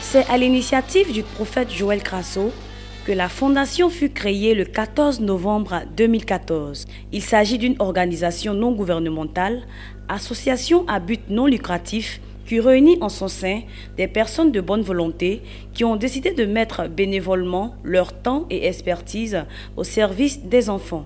C'est à l'initiative du prophète Joël Crasso que la fondation fut créée le 14 novembre 2014. Il s'agit d'une organisation non gouvernementale, association à but non lucratif, qui réunit en son sein des personnes de bonne volonté qui ont décidé de mettre bénévolement leur temps et expertise au service des enfants.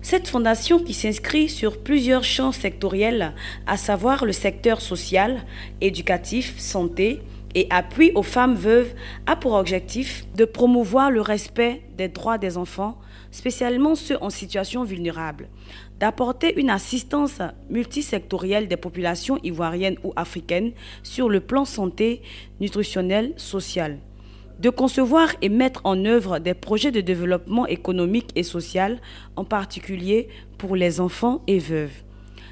Cette fondation, qui s'inscrit sur plusieurs champs sectoriels, à savoir le secteur social, éducatif, santé et appui aux femmes veuves, a pour objectif de promouvoir le respect des droits des enfants, spécialement ceux en situation vulnérable, d'apporter une assistance multisectorielle des populations ivoiriennes ou africaines sur le plan santé, nutritionnel, social, de concevoir et mettre en œuvre des projets de développement économique et social, en particulier pour les enfants et veuves.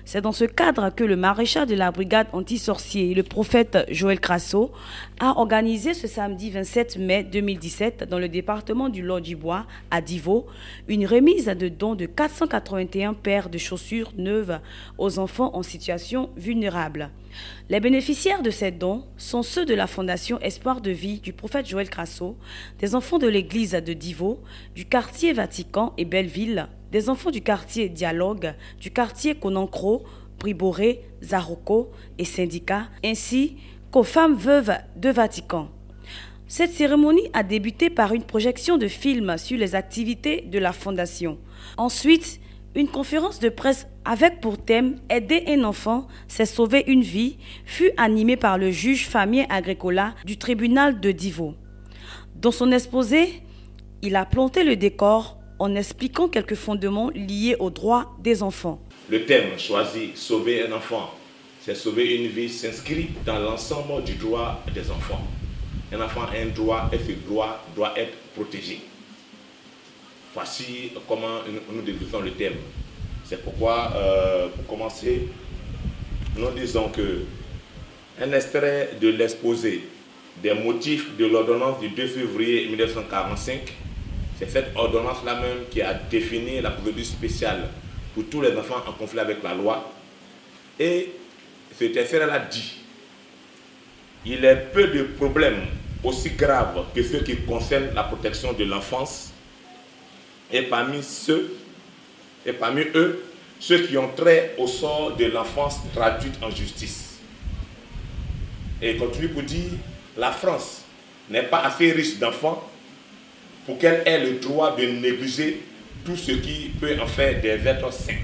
C'est dans ce cadre que le maréchal de la brigade anti-sorciers, le prophète Joël Crasso, a organisé ce samedi 27 mai 2017 dans le département du Lot-du-Bois, à Divo, une remise de dons de 481 paires de chaussures neuves aux enfants en situation vulnérable. Les bénéficiaires de ces dons sont ceux de la Fondation Espoir de Vie du prophète Joël Crasso, des enfants de l'église de Divo, du quartier Vatican et Belleville, des enfants du quartier Dialogue, du quartier Konankro, Briboré, Zaroko et Syndicat, ainsi qu'aux femmes veuves de Vatican. Cette cérémonie a débuté par une projection de films sur les activités de la Fondation. Ensuite, une conférence de presse avec pour thème « Aider un enfant, c'est sauver une vie » fut animée par le juge Famien Agricola du tribunal de Divo. Dans son exposé, il a planté le décor en expliquant quelques fondements liés aux droits des enfants. Le thème choisi, sauver un enfant, c'est sauver une vie, s'inscrit dans l'ensemble du droit des enfants. Un enfant a un droit et ce droit doit être protégé. Voici comment nous développons le thème. C'est pourquoi, pour commencer, nous disons que un extrait de l'exposé des motifs de l'ordonnance du 2 février 1945, c'est cette ordonnance-là même qui a défini la procédure spéciale pour tous les enfants en conflit avec la loi. Et cet extrait-là dit: il est peu de problèmes aussi graves que ceux qui concernent la protection de l'enfance, et parmi eux, ceux qui ont trait au sort de l'enfance traduite en justice. Et il continue pour dire: la France n'est pas assez riche d'enfants pour qu'elle ait le droit de négliger tout ce qui peut en faire des êtres sains.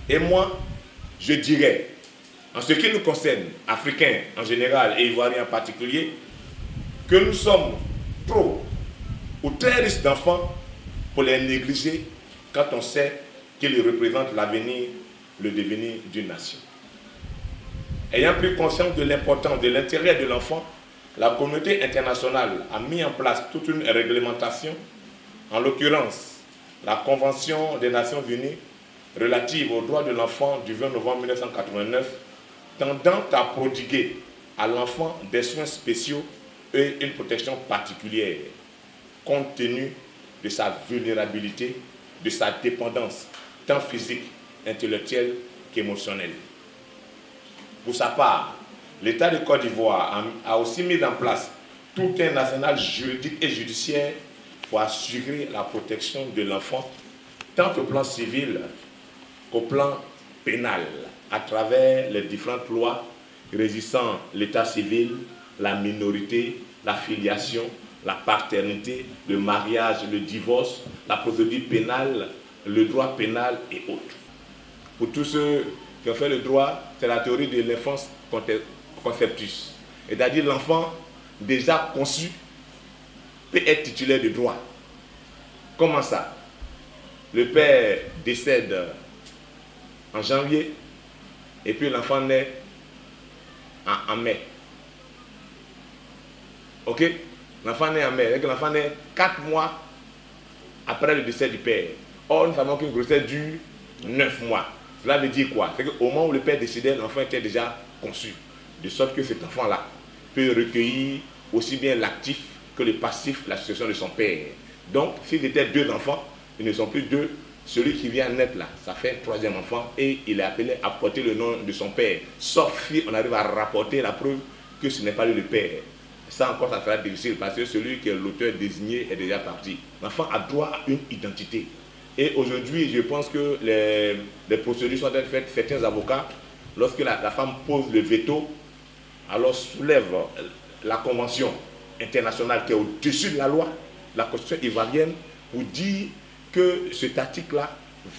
Et moi, je dirais, en ce qui nous concerne, Africains en général et Ivoiriens en particulier, que nous sommes trop ou très riches d'enfants pour les négliger quand on sait qu'ils représentent l'avenir, le devenir d'une nation. Ayant pris conscience de l'importance de l'intérêt de l'enfant, la communauté internationale a mis en place toute une réglementation, en l'occurrence la Convention des Nations Unies relative aux droits de l'enfant du 20 novembre 1989, tendant à prodiguer à l'enfant des soins spéciaux et une protection particulière, compte tenu de sa vulnérabilité, de sa dépendance, tant physique, intellectuelle qu'émotionnelle. Pour sa part, l'État de Côte d'Ivoire a aussi mis en place tout un arsenal juridique et judiciaire pour assurer la protection de l'enfant, tant au plan civil qu'au plan pénal, à travers les différentes lois régissant l'état civil, la minorité, la filiation, la paternité, le mariage, le divorce, la procédure pénale, le droit pénal et autres. Pour tous ceux qui ont fait le droit, c'est la théorie de l'enfance conceptus. C'est-à-dire l'enfant déjà conçu peut être titulaire de droit. Comment ça? Le père décède en janvier et puis l'enfant naît en mai. Ok? L'enfant naît en mai. L'enfant naît 4 mois après le décès du père. Or, nous savons qu'une grossesse dure 9 mois. Cela veut dire quoi? C'est qu'au moment où le père décédait, l'enfant était déjà conçu. De sorte que cet enfant-là peut recueillir aussi bien l'actif que le passif, la situation de son père. Donc, s'ils étaient 2 enfants, ils ne sont plus 2. Celui qui vient naître là, ça fait un 3e enfant et il est appelé à porter le nom de son père. Sauf si on arrive à rapporter la preuve que ce n'est pas lui le père. Ça encore, ça sera difficile parce que celui qui est l'auteur désigné est déjà parti. L'enfant a droit à une identité. Et aujourd'hui, je pense que les procédures sont faites. Certains avocats, lorsque la femme pose le veto, alors soulève la convention internationale qui est au-dessus de la loi, la constitution ivoirienne, pour dire que cet article-là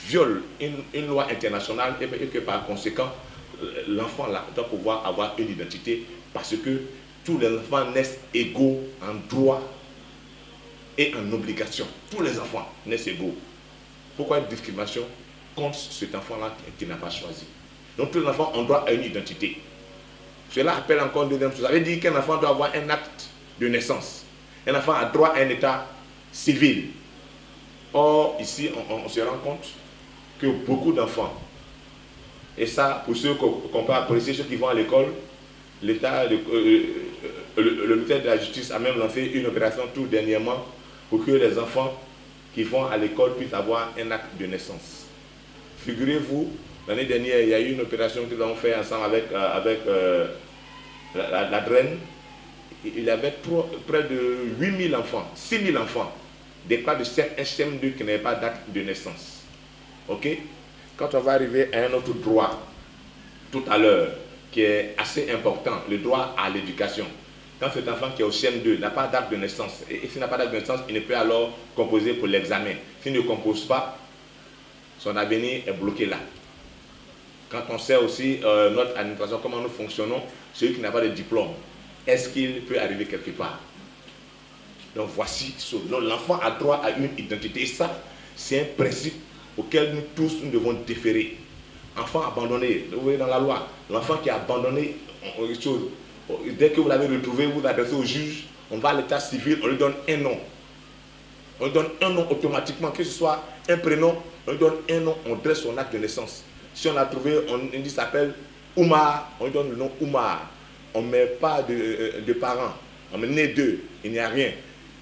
viole une loi internationale et que par conséquent, l'enfant doit pouvoir avoir une identité parce que tous les enfants naissent égaux en droit et en obligation. Tous les enfants naissent égaux. Pourquoi une discrimination contre cet enfant-là qui n'a pas choisi? Donc tous les enfants ont droit à une identité. Cela appelle encore une deuxième chose. Ça veut dire qu'un enfant doit avoir un acte de naissance. Un enfant a droit à un état civil. Or, ici, on se rend compte que beaucoup d'enfants, et ça, pour ceux qu'on peut apprécier, ceux qui vont à l'école, l'État, le ministère de la Justice a même lancé une opération tout dernièrement pour que les enfants qui vont à l'école puissent avoir un acte de naissance. Figurez-vous, l'année dernière, il y a eu une opération que nous avons fait ensemble avec la DREN. Il y avait près de 8000 enfants, 6000 enfants, des cas de HM2 qui n'avaient pas d'acte de naissance. Ok? Quand on va arriver à un autre droit, tout à l'heure, qui est assez important, le droit à l'éducation. Quand cet enfant qui est au CM2 n'a pas d'acte de naissance, et s'il n'a pas d'acte de naissance, il ne peut alors composer pour l'examen. S'il ne compose pas, son avenir est bloqué là. Quand on sait aussi notre administration, comment nous fonctionnons, celui qui n'a pas de diplôme, est-ce qu'il peut arriver quelque part? Donc voici, l'enfant a droit à une identité. Et ça, c'est un principe auquel nous tous nous devons déférer. Enfant abandonné, vous voyez dans la loi, l'enfant qui est abandonné, dès que vous l'avez retrouvé, vous l'adressez au juge, on va à l'état civil, on lui donne un nom. On lui donne un nom automatiquement, que ce soit un prénom, on lui donne un nom, on dresse son acte de naissance. Si on l'a trouvé, on dit qu'il s'appelle Oumar, on lui donne le nom Oumar. On ne met pas de parents, on met né d'eux, il n'y a rien.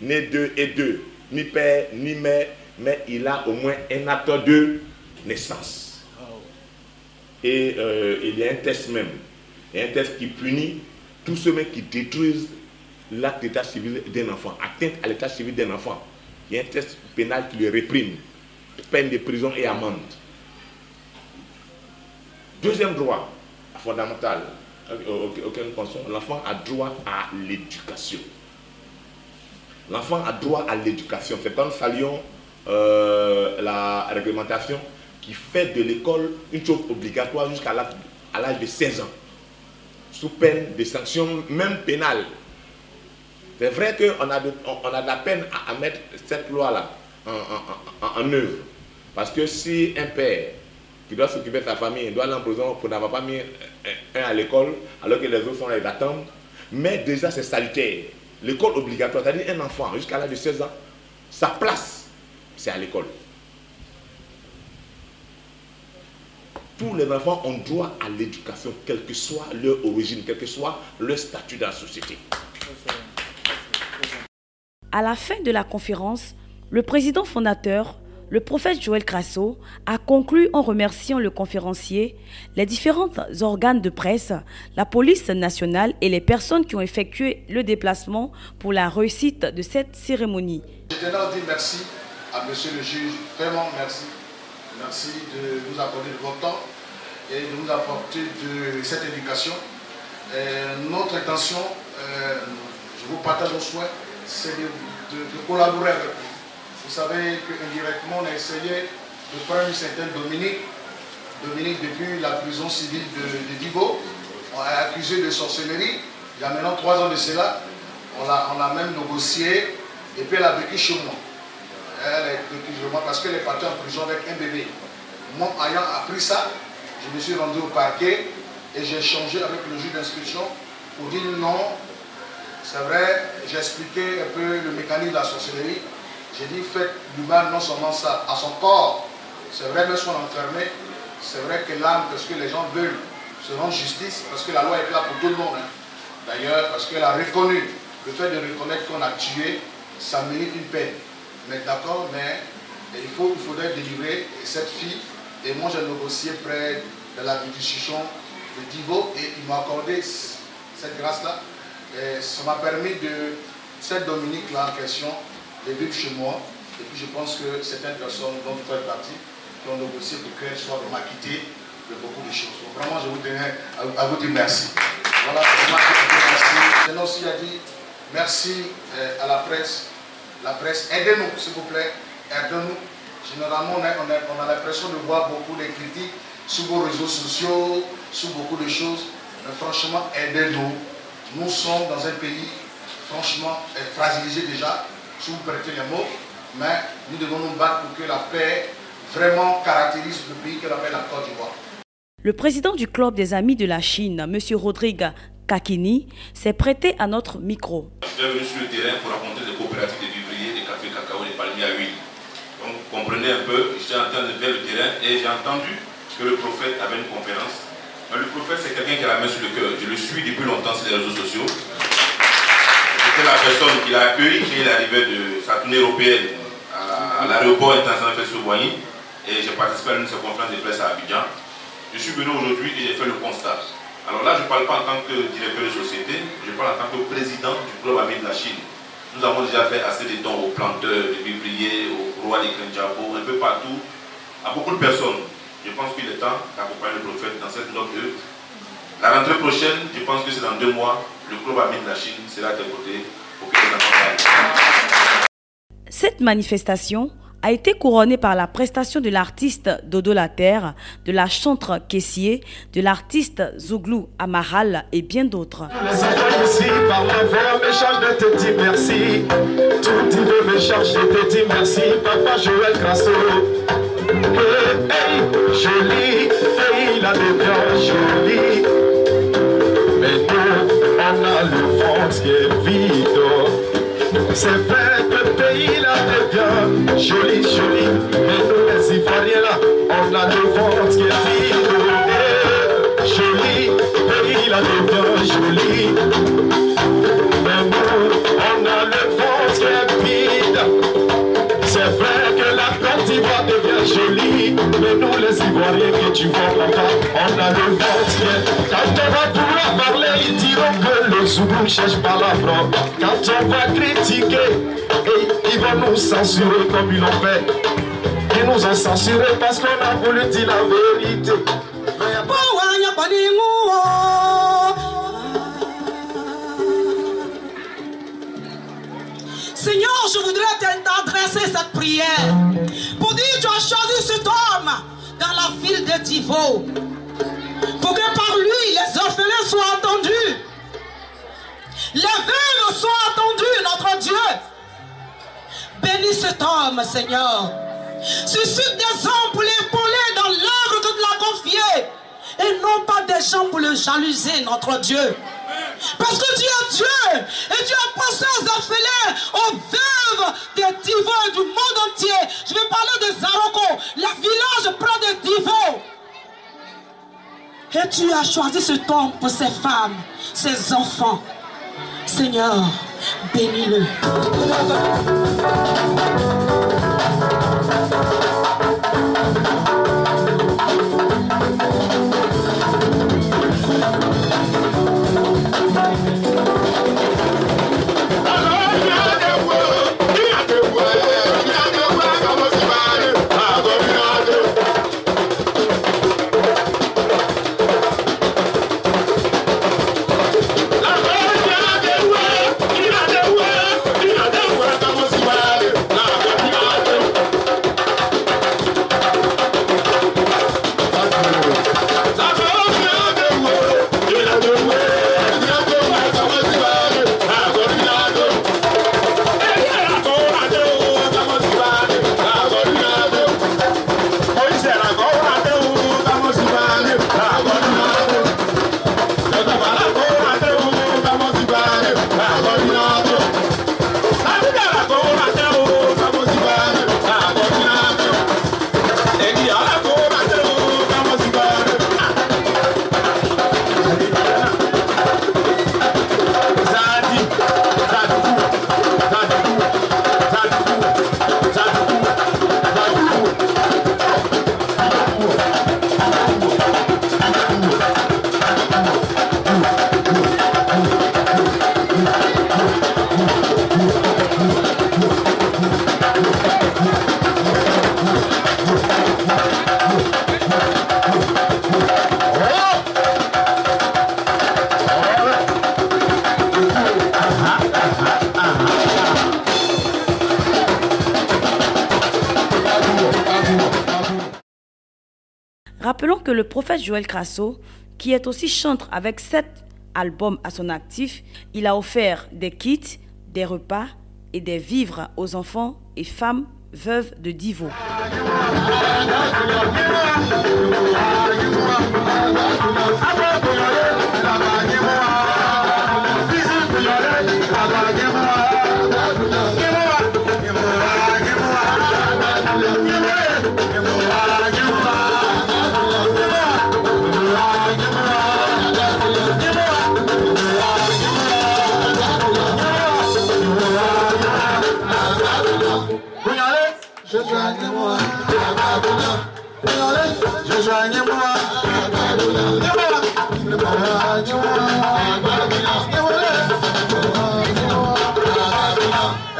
Né d'eux et d'eux, ni père, ni mère, mais il a au moins un acte de naissance. Et il y a un test même, il y a un test qui punit tous ceux qui détruisent l'acte d'état civil d'un enfant, atteinte à l'état civil d'un enfant. Il y a un test pénal qui le réprime, peine de prison et amende. Deuxième droit fondamental auquel nous pensons, l'enfant a droit à l'éducation. L'enfant a droit à l'éducation. C'est quand nous saluons la réglementation qui fait de l'école une chose obligatoire jusqu'à l'âge de 16 ans, sous peine de sanctions, même pénales. C'est vrai qu'on a de la peine à mettre cette loi-là en œuvre. Parce que si un père qui doit s'occuper de sa famille doit aller en prison pour n'avoir pas mis un à l'école, alors que les autres sont là, ils attendent, mais déjà c'est salutaire. L'école obligatoire, c'est-à-dire un enfant jusqu'à l'âge de 16 ans, sa place, c'est à l'école. Tous les enfants ont droit à l'éducation, quelle que soit leur origine, quel que soit leur statut dans la société. À la fin de la conférence, le président fondateur, le prophète Joël Crasso, a conclu en remerciant le conférencier, les différents organes de presse, la police nationale et les personnes qui ont effectué le déplacement pour la réussite de cette cérémonie. Je tenais à dire merci à monsieur le juge, vraiment merci. Merci de nous accorder de votre temps et de nous apporter de cette éducation. Notre intention, je vous partage nos souhaits, c'est de collaborer avec vous. Vous savez qu'indirectement, on a essayé de prendre une certaine Dominique. Dominique, depuis la prison civile de Dibo, on l'a accusé de sorcellerie. Il y a maintenant 3 ans de cela, on l'a même négocié et puis elle a vécu chez moi. Elle est vécu chez moi parce qu'elle est partie en prison avec un bébé. Moi, ayant appris ça, je me suis rendu au parquet et j'ai échangé avec le juge d'instruction pour dire non. C'est vrai, j'ai expliqué un peu le mécanisme de la sorcellerie. J'ai dit, faites du mal non seulement ça, à son corps. C'est vrai, même si on enfermé, c'est vrai que l'âme, parce que les gens veulent se rendre justice, parce que la loi est là pour tout le monde. Hein. D'ailleurs, parce qu'elle a reconnu, le fait de reconnaître qu'on a tué, ça mérite une peine. Mais d'accord, mais il faudrait délivrer cette fille. Et moi, j'ai négocié près de la justification de Divo et il m'a accordé cette grâce-là. Et ça m'a permis de, cette Dominique-là en question, de vivre chez moi. Et puis je pense que certaines personnes dont vous faites partie, qui ont négocié pour qu'elle soit vraiment acquittée de beaucoup de choses. Donc vraiment, je vous tenais à vous dire merci. Voilà, merci. Je n'ai aussi à dire merci à la presse. La presse, aidez-nous, s'il vous plaît, aidez-nous. Généralement, on a l'impression de voir beaucoup de critiques sur vos réseaux sociaux, sur beaucoup de choses. Mais franchement, aidez-nous. Nous sommes dans un pays, franchement, fragilisé déjà, si vous prêtez les mots. Mais nous devons nous battre pour que la paix vraiment caractérise le pays que l'appelle la Côte d'Ivoire. Le président du Club des Amis de la Chine, M. Rodrigue Kakini, s'est prêté à notre micro. Je suis venu sur le terrain pour rencontrer des coopératives de vivriers, des cafés cacao, des palmiers à huile. Donc, vous comprenez un peu, j'étais en train de faire le terrain et j'ai entendu que le prophète avait une conférence. Mais le prophète, c'est quelqu'un qui a la main sur le cœur. Je le suis depuis longtemps sur les réseaux sociaux. C'était la personne qui l'a accueilli quand il arrivait de sa tournée européenne à l'aéroport international Fessoboigny. Et j'ai participé à une de ses conférences de presse à Abidjan. Je suis venu aujourd'hui et j'ai fait le constat. Alors là, je ne parle pas en tant que directeur de société, je parle en tant que président du Club Ami de la Chine. Nous avons déjà fait assez de dons aux planteurs, aux vivriers, aux rois des Krenjabo, un peu partout, à beaucoup de personnes. Je pense qu'il est temps d'accompagner le prophète dans cette noble œuvre. La rentrée prochaine, je pense que c'est dans 2 mois, le Club Ami de la Chine sera à tes côtés pour que les accompagnent. Cette manifestation a été couronnée par la prestation de l'artiste Dodo La Terre, de la chantre Kessier, de l'artiste Zouglou Amaral et bien d'autres. Ici, par ma voix, me charge de te dire merci. Tout Dieu me charge de te dire merci. Papa Joël Grasso. Hey, hey, joli, hey, la devient jolie. Mais nous, on a le ventre qui est vide. C'est vrai que le pays là devient joli, joli. Mais nous les Ivoiriens là, on a le ventre qui est vide. Joli, le pays là devient joli. Mais nous, on a le ventre qui est vide. C'est vrai que la Côte d'Ivoire devient jolie. Mais nous les Ivoiriens que tu vois papa, on a le ventre qui est. Quand on va pouvoir parler, ils diront que le Zoubou cherche pas la blanc. Quand on va critiquer, et ils vont nous censurer comme ils l'ont fait. Ils nous ont censurés parce qu'on a voulu dire la vérité. Seigneur, je voudrais t'adresser cette prière pour dire que tu as choisi cet homme dans la ville de Divo pour que par lui les orphelins soient entendus, les veuves soient entendues, notre Dieu. Bénis cet homme, Seigneur. Suscite des hommes pour l'épauler dans l'œuvre que tu l'as confiée et non pas des gens pour le jalouser, notre Dieu. Parce que tu es Dieu et tu as pensé aux orphelins, aux veuves des Divo et du monde entier. Je vais parler des Zaroko, le village près des Divo. Et tu as choisi ce temps pour ces femmes, ces enfants. Seigneur, bénis-le. La Rappelons que le prophète Joël Crasso, qui est aussi chanteur avec 7 albums à son actif, il a offert des kits, des repas et des vivres aux enfants et femmes veuves de Divo.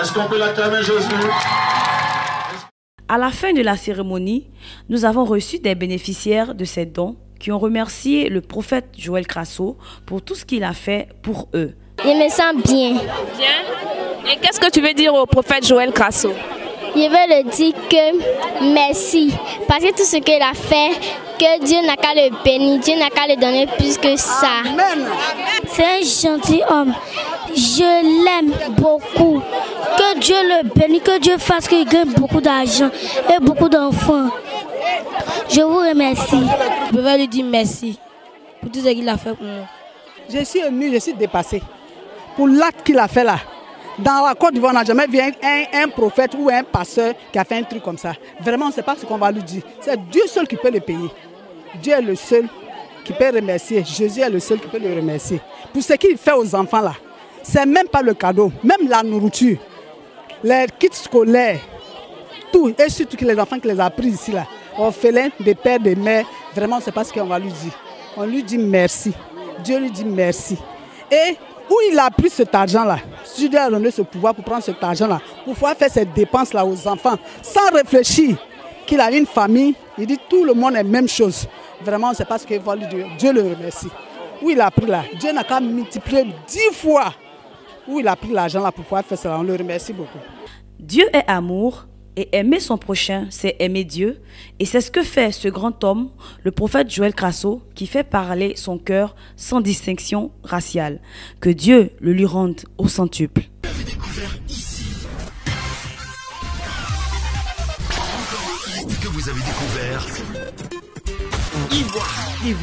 Est-ce qu'on peut l'acclamer Jésus? À la fin de la cérémonie, nous avons reçu des bénéficiaires de ces dons qui ont remercié le prophète Joël Crasso pour tout ce qu'il a fait pour eux. Je me sens bien. Bien. Et qu'est-ce que tu veux dire au prophète Joël Crasso? Je veux le dire que merci. Parce que tout ce qu'il a fait, que Dieu n'a qu'à le bénir, Dieu n'a qu'à le donner plus que ça. Amen. C'est un gentil homme. Je l'aime beaucoup. Que Dieu le bénisse, que Dieu fasse qu'il gagne beaucoup d'argent et beaucoup d'enfants. Je vous remercie. Je vais lui dire merci pour tout ce qu'il a fait pour moi. Je suis ému, je suis dépassé. Pour l'acte qu'il a fait là. Dans la Côte d'Ivoire, on n'a jamais vu un prophète ou un pasteur qui a fait un truc comme ça. Vraiment, on ne sait pas ce qu'on va lui dire. C'est Dieu seul qui peut le payer. Dieu est le seul qui peut remercier. Jésus est le seul qui peut le remercier. Pour ce qu'il fait aux enfants là, c'est même pas le cadeau, même la nourriture, les kits scolaires, tout. Et surtout que les enfants qui les a pris ici là, orphelins, des pères, des mères, vraiment, on ne sait pas ce qu'on va lui dire. On lui dit merci. Dieu lui dit merci. Et où il a pris cet argent-là, Dieu lui a donné ce pouvoir pour prendre cet argent-là, pour pouvoir faire ces dépenses-là aux enfants, sans réfléchir qu'il a une famille, il dit tout le monde est la même chose. Vraiment, on ne sait pas ce qu'il va lui dire. Dieu le remercie. Où il a pris là, Dieu n'a qu'à multiplier 10 fois où il a pris l'argent là pour pouvoir faire cela. On le remercie beaucoup. Dieu est amour et aimer son prochain, c'est aimer Dieu. Et c'est ce que fait ce grand homme, le prophète Joël Crasso, qui fait parler son cœur sans distinction raciale. Que Dieu le lui rende au centuple. Vous avez découvert ici. Que vous avez découvert Ivoire TV.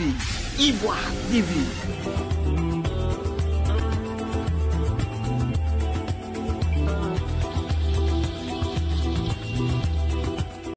Ivoire TV.